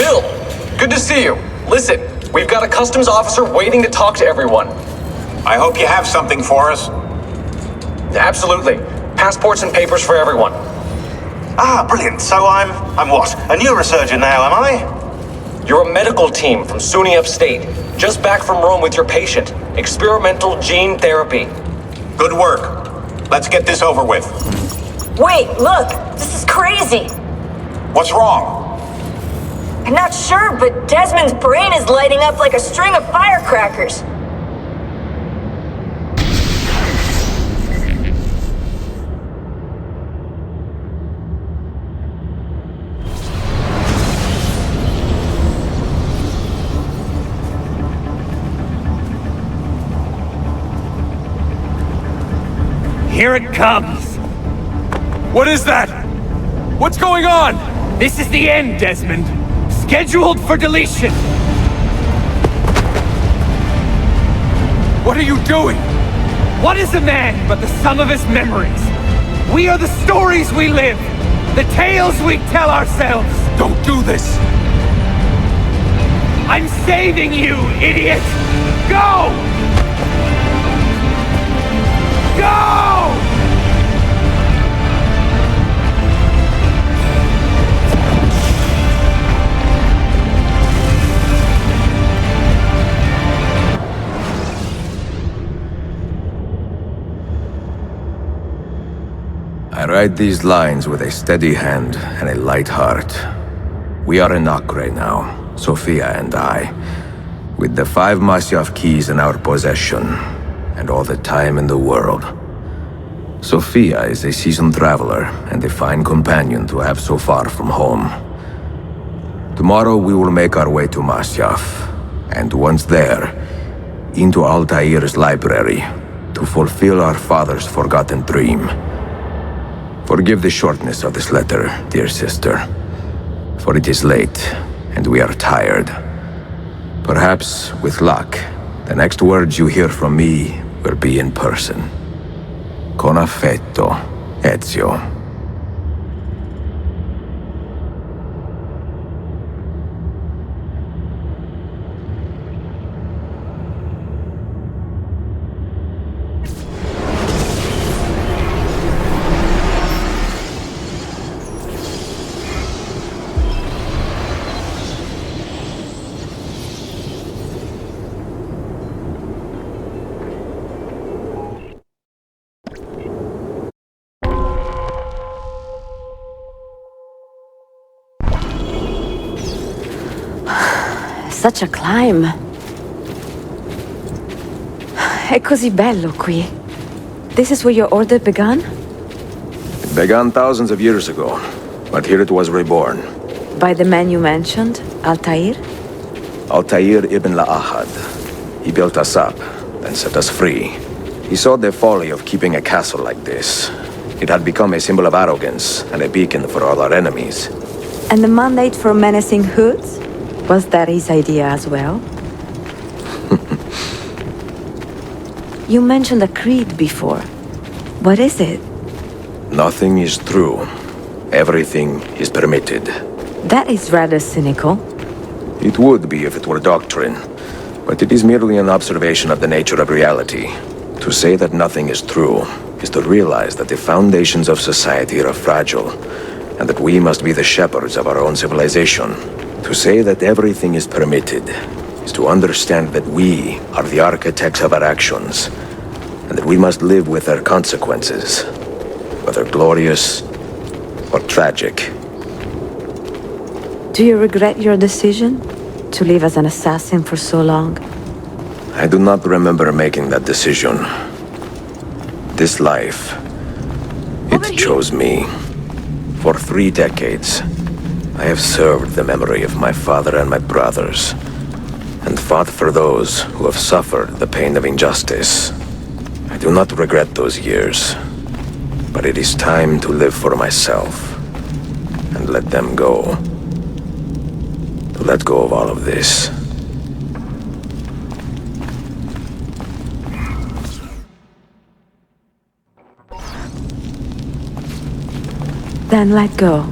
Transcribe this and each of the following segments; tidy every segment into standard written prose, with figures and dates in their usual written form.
Bill! Good to see you. Listen, we've got a customs officer waiting to talk to everyone. I hope you have something for us. Absolutely. Passports and papers for everyone. Ah, brilliant. So I'm what? A neurosurgeon now, am I? You're a medical team from SUNY Upstate. Just back from Rome with your patient. Experimental gene therapy. Good work. Let's get this over with. Wait, look! This is crazy! What's wrong? I'm not sure, but Desmond's brain is lighting up like a string of firecrackers. Here it comes! What is that? What's going on? This is the end, Desmond. Scheduled for deletion. What are you doing? What is a man but the sum of his memories? We are the stories we live, the tales we tell ourselves. Don't do this. I'm saving you, idiot! Go! Go! I write these lines with a steady hand and a light heart. We are in Acre now, Sophia and I, with the 5 Masyaf keys in our possession, and all the time in the world. Sophia is a seasoned traveler and a fine companion to have so far from home. Tomorrow we will make our way to Masyaf, and once there, into Altair's library, to fulfill our father's forgotten dream. Forgive the shortness of this letter, dear sister, for it is late, and we are tired. Perhaps, with luck, the next words you hear from me will be in person. Con affetto, Ezio. Such a climb. È così bello qui. This is where your order began? It began thousands of years ago, but here it was reborn. By the man you mentioned, Altair? Altair ibn La'ahad. He built us up, then set us free. He saw the folly of keeping a castle like this. It had become a symbol of arrogance and a beacon for all our enemies. And the mandate for menacing hoods? Was that his idea as well? You mentioned a creed before. What is it? Nothing is true. Everything is permitted. That is rather cynical. It would be if it were doctrine, but it is merely an observation of the nature of reality. To say that nothing is true is to realize that the foundations of society are fragile, and that we must be the shepherds of our own civilization. To say that everything is permitted is to understand that we are the architects of our actions, and that we must live with their consequences, whether glorious or tragic. Do you regret your decision to live as an assassin for so long? I do not remember making that decision. This life, it chose me. For 3 decades, I have served the memory of my father and my brothers, and fought for those who have suffered the pain of injustice. I do not regret those years, but it is time to live for myself, and let them go. To let go of all of this. Then let go.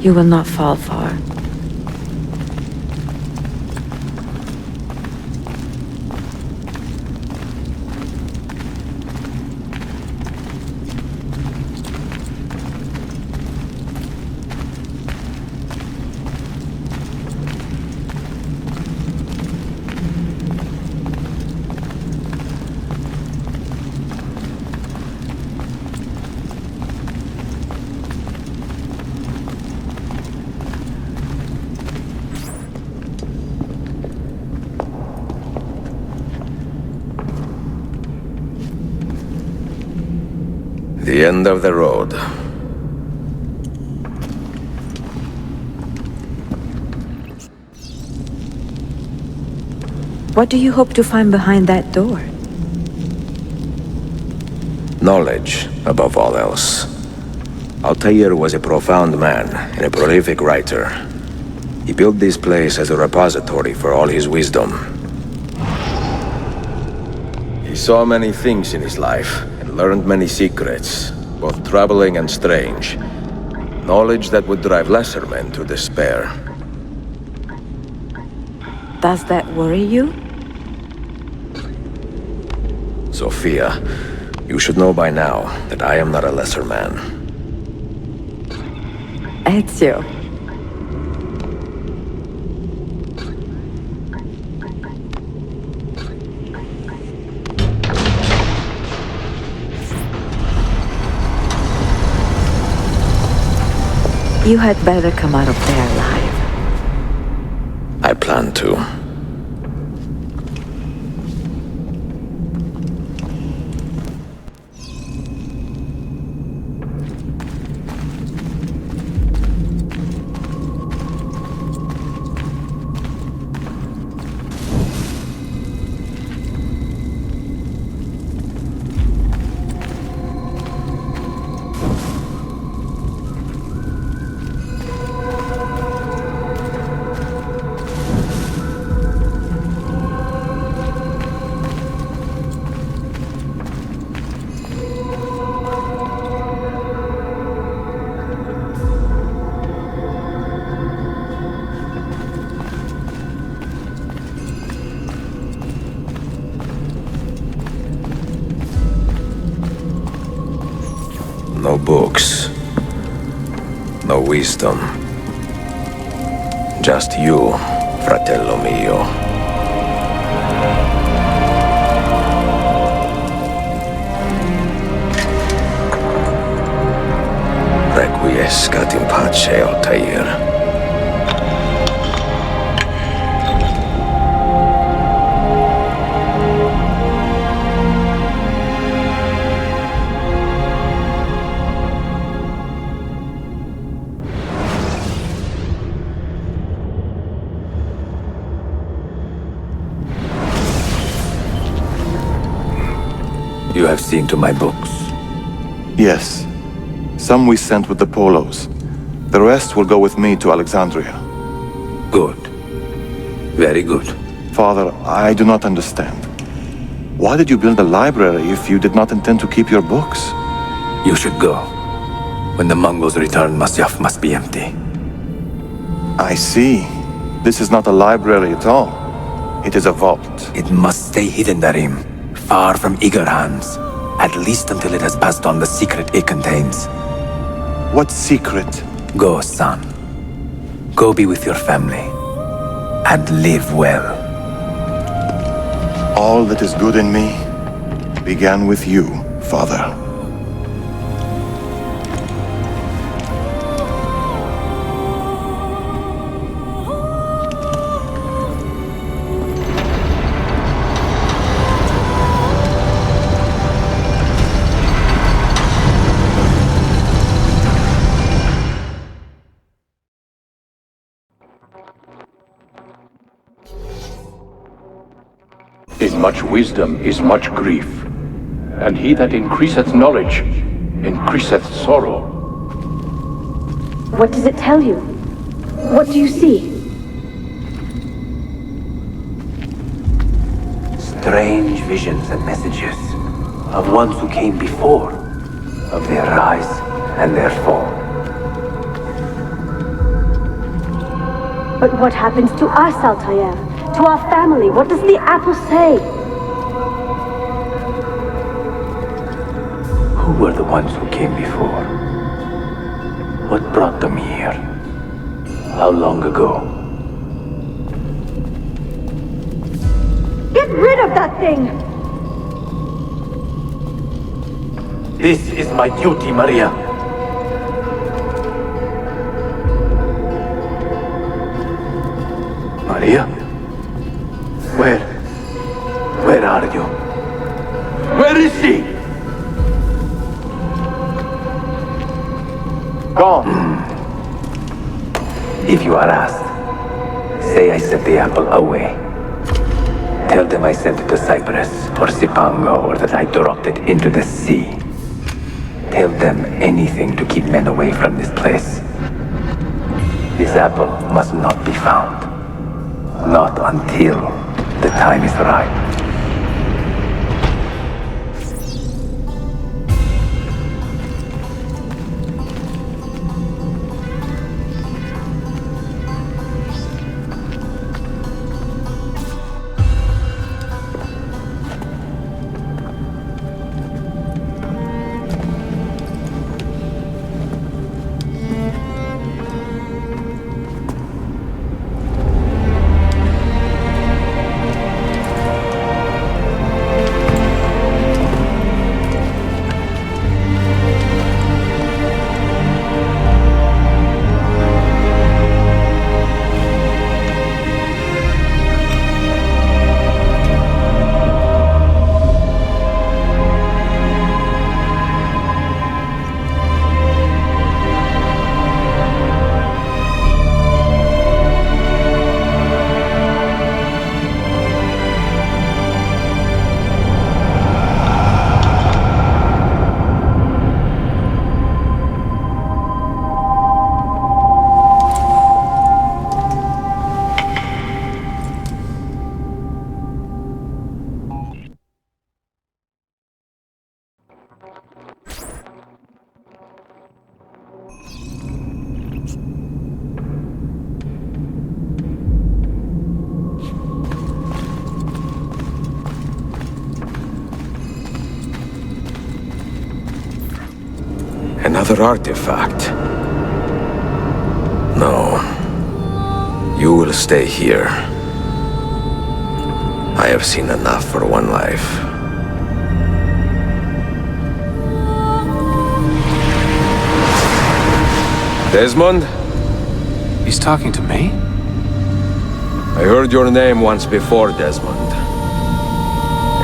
You will not fall far. The end of the road. What do you hope to find behind that door? Knowledge, above all else. Altair was a profound man and a prolific writer. He built this place as a repository for all his wisdom. He saw many things in his life and learned many secrets, both troubling and strange. Knowledge that would drive lesser men to despair. Does that worry you? Sophia, you should know by now that I am not a lesser man. Ezio. You had better come out of there alive. I plan to. No books. No wisdom. Just you, fratello mio. Requiescat in pace, Altair. You have seen to my books. Yes. Some we sent with the Polos. The rest will go with me to Alexandria. Good. Very good. Father, I do not understand. Why did you build a library if you did not intend to keep your books? You should go. When the Mongols return, Masyaf must be empty. I see. This is not a library at all. It is a vault. It must stay hidden, Darim. Far from eager hands. At least until it has passed on the secret it contains. What secret? Go, son. Go be with your family. And live well. All that is good in me began with you, Father. In much wisdom is much grief, and he that increaseth knowledge increaseth sorrow. What does it tell you? What do you see? Strange visions and messages of ones who came before, of their rise and their fall. But what happens to us, Altair? To our family? What does the apple say? Who were the ones who came before? What brought them here? How long ago? Get rid of that thing! This is my duty, Maria. Maria? Where are you? Where is she? Gone. If you are asked, say I sent the apple away. Tell them I sent it to Cyprus or Cipango or that I dropped it into the sea. Tell them anything to keep men away from this place. This apple must not be found. Not until the time is right. Another artifact. No. You will stay here. I have seen enough for one life. Desmond? He's talking to me? I heard your name once before, Desmond.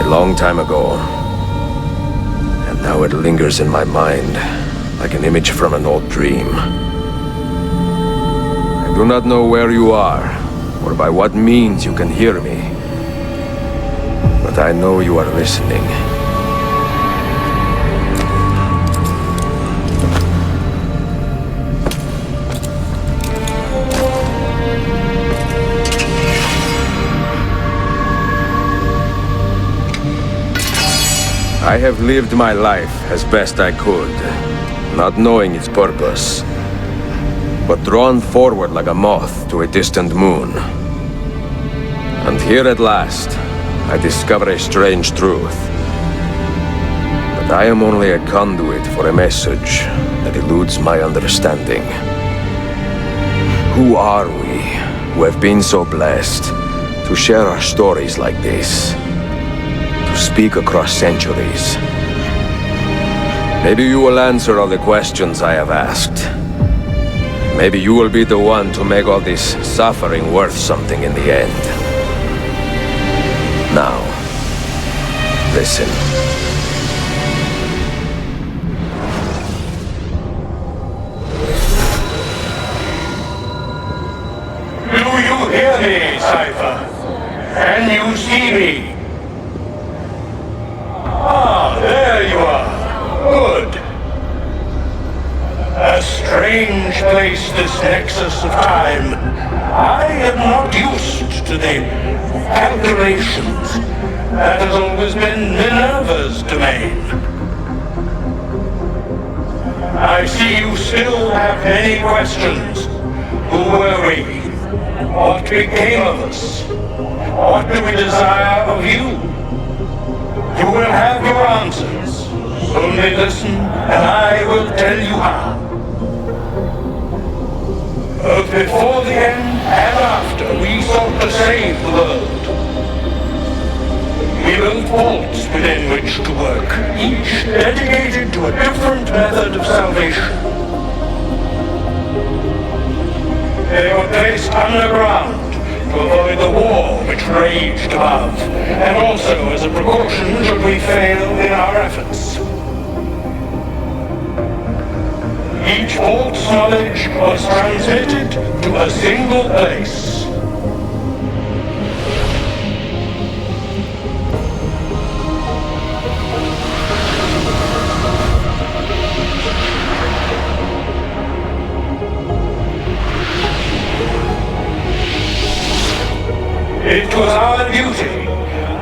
A long time ago. And now it lingers in my mind, like an image from an old dream. I do not know where you are, or by what means you can hear me. But I know you are listening. I have lived my life as best I could, not knowing its purpose, but drawn forward like a moth to a distant moon. And here at last, I discover a strange truth. That I am only a conduit for a message that eludes my understanding. Who are we, who have been so blessed to share our stories like this? To speak across centuries. Maybe you will answer all the questions I have asked. Maybe you will be the one to make all this suffering worth something in the end. Now, listen. Do you hear me, Cypher? Can you see me? Ah, there you are. Good. A strange place, this nexus of time. I am not used to the calculations. That has always been Minerva's domain. I see you still have many questions. Who were we? What became of us? What do we desire of you? You will have your answers. Only listen, and I will tell you how. Both before the end and after, we sought to save the world. We built vaults within which to work, each dedicated to a different method of salvation. They were placed underground to avoid the war which raged above, and also as a precaution should we fail in our efforts. Each false knowledge was transmitted to a single place. It was our duty,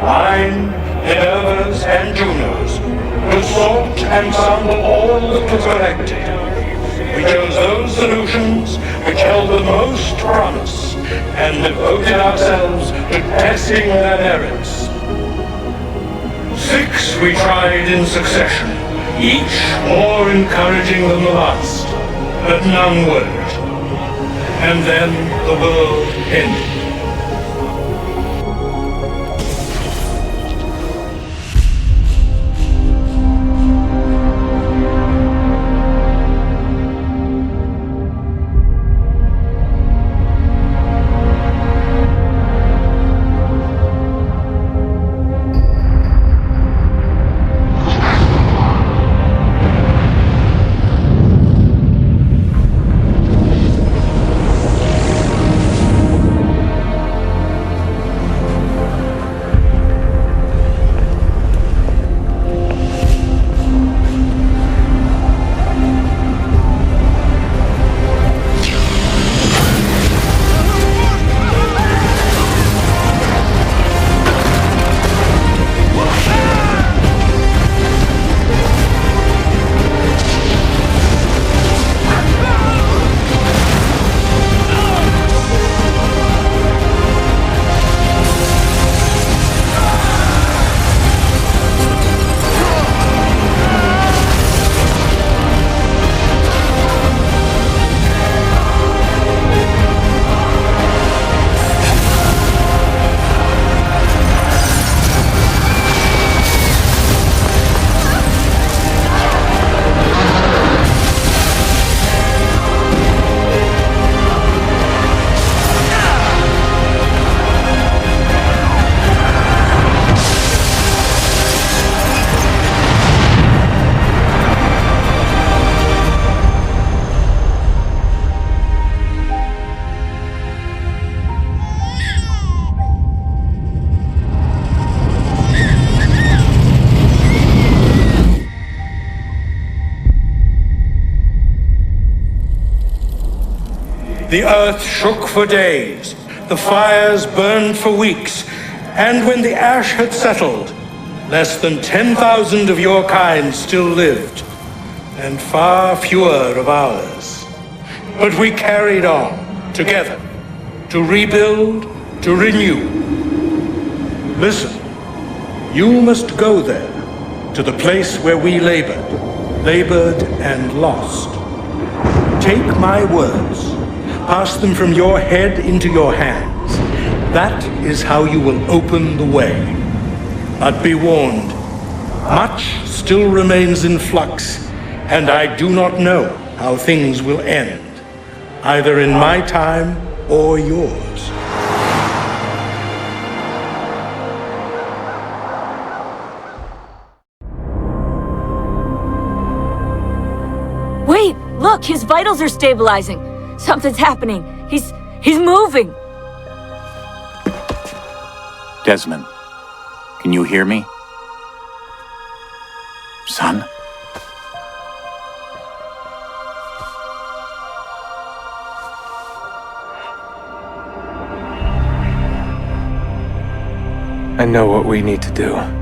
mine, Minerva's, and Juno's, to sort and sample all that was collected. We chose those solutions which held the most promise, and devoted ourselves to testing their merits. 6 we tried in succession, each more encouraging than the last, but none worked. And then the world ended. The earth shook for days, the fires burned for weeks, and when the ash had settled, less than 10,000 of your kind still lived, and far fewer of ours. But we carried on, together, to rebuild, to renew. Listen, you must go there, to the place where we labored and lost. Take my words. Pass them from your head into your hands. That is how you will open the way. But be warned, much still remains in flux, and I do not know how things will end, either in my time or yours. Wait, look, his vitals are stabilizing. Something's happening. He's moving. Desmond, can you hear me? Son? I know what we need to do.